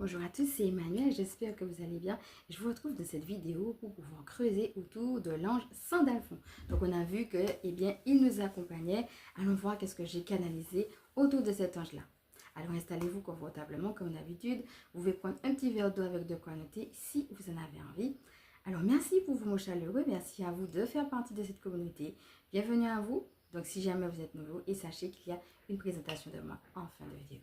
Bonjour à tous, c'est Emmanuel, j'espère que vous allez bien. Je vous retrouve dans cette vidéo pour pouvoir creuser autour de l'ange Sandalphon. Donc on a vu que, il nous accompagnait. Allons voir qu'est-ce que j'ai canalisé autour de cet ange-là. Alors installez-vous confortablement comme d'habitude. Vous pouvez prendre un petit verre d'eau avec de quoi noter si vous en avez envie. Alors merci pour vos mots chaleureux, merci à vous de faire partie de cette communauté. Bienvenue à vous. Donc si jamais vous êtes nouveau, et sachez qu'il y a une présentation de moi en fin de vidéo.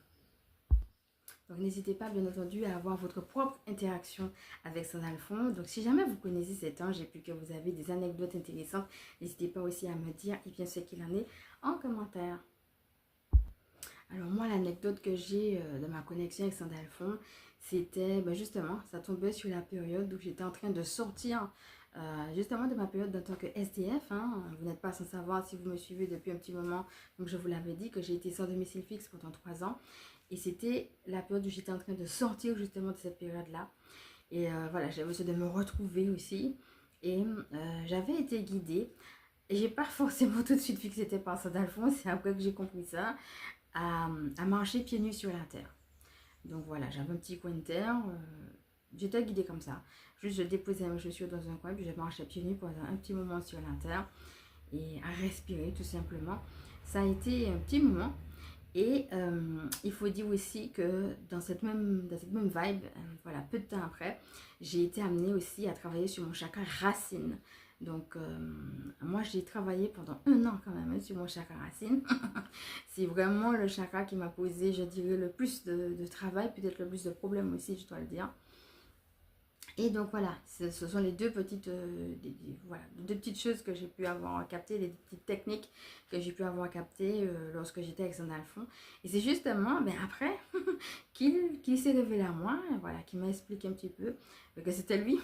Donc n'hésitez pas bien entendu à avoir votre propre interaction avec Sandalphon. Donc si jamais vous connaissez cet ange et puis que vous avez des anecdotes intéressantes, n'hésitez pas aussi à me dire et bien ce qu'il en est en commentaire. Alors moi l'anecdote que j'ai de ma connexion avec Sandalphon, c'était justement, ça tombait sur la période où j'étais en train de sortir justement de ma période en tant que SDF. Vous n'êtes pas sans savoir si vous me suivez depuis un petit moment. Donc je vous l'avais dit que j'ai été sans domicile fixe pendant 3 ans. Et c'était la période où j'étais en train de sortir justement de cette période-là. Et voilà, j'avais besoin de me retrouver aussi. Et j'avais été guidée. Et j'ai pas forcément tout de suite vu que c'était par Sandalphon. C'est après que j'ai compris ça. À marcher pieds nus sur la terre. Donc voilà, j'avais un petit coin de terre. J'étais guidée comme ça. Juste, je déposais mes chaussures dans un coin. Puis je marchais pieds nus pendant un petit moment sur la terre. Et à respirer tout simplement. Ça a été un petit moment. Et il faut dire aussi que dans cette même vibe, voilà, peu de temps après, j'ai été amenée aussi à travailler sur mon chakra racine. Donc, moi, j'ai travaillé pendant 1 an quand même sur mon chakra racine. C'est vraiment le chakra qui m'a posé, je dirais, le plus de travail, peut-être le plus de problèmes aussi, je dois le dire. Et donc voilà, ce sont les deux petites, deux petites choses que j'ai pu avoir captées, les petites techniques que j'ai pu avoir captées lorsque j'étais avec Sandalphon. Et c'est justement après qu'il s'est révélé à moi, voilà, qui m'a expliqué un petit peu que c'était lui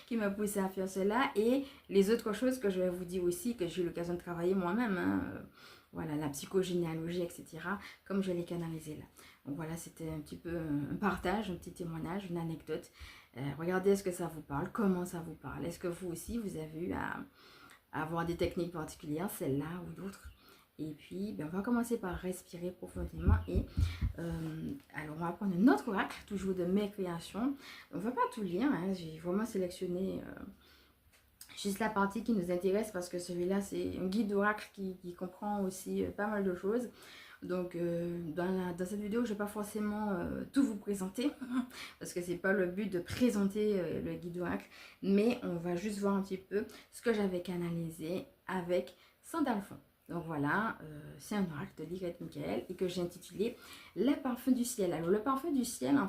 qui m'a poussé à faire cela. Et les autres choses que je vais vous dire aussi, que j'ai eu l'occasion de travailler moi-même, voilà, la psychogénéalogie, etc., comme je l'ai canalisé là. Donc voilà, c'était un petit peu un partage, un petit témoignage, une anecdote. Regardez est-ce que ça vous parle, comment ça vous parle. Est-ce que vous aussi, vous avez eu à avoir des techniques particulières, celle-là ou d'autres. Et puis, on va commencer par respirer profondément. Et alors, on va prendre un autre oracle, toujours de mes créations. On ne va pas tout lire, j'ai vraiment sélectionné juste la partie qui nous intéresse parce que celui-là, c'est un guide d'oracle qui comprend aussi pas mal de choses. Donc dans cette vidéo, je ne vais pas forcément tout vous présenter parce que c'est pas le but de présenter le guide oracle, mais on va juste voir un petit peu ce que j'avais canalisé avec Sandalphon. Donc voilà, c'est un oracle de l'Y Michael et que j'ai intitulé Les parfums du ciel. Alors le parfum du ciel, en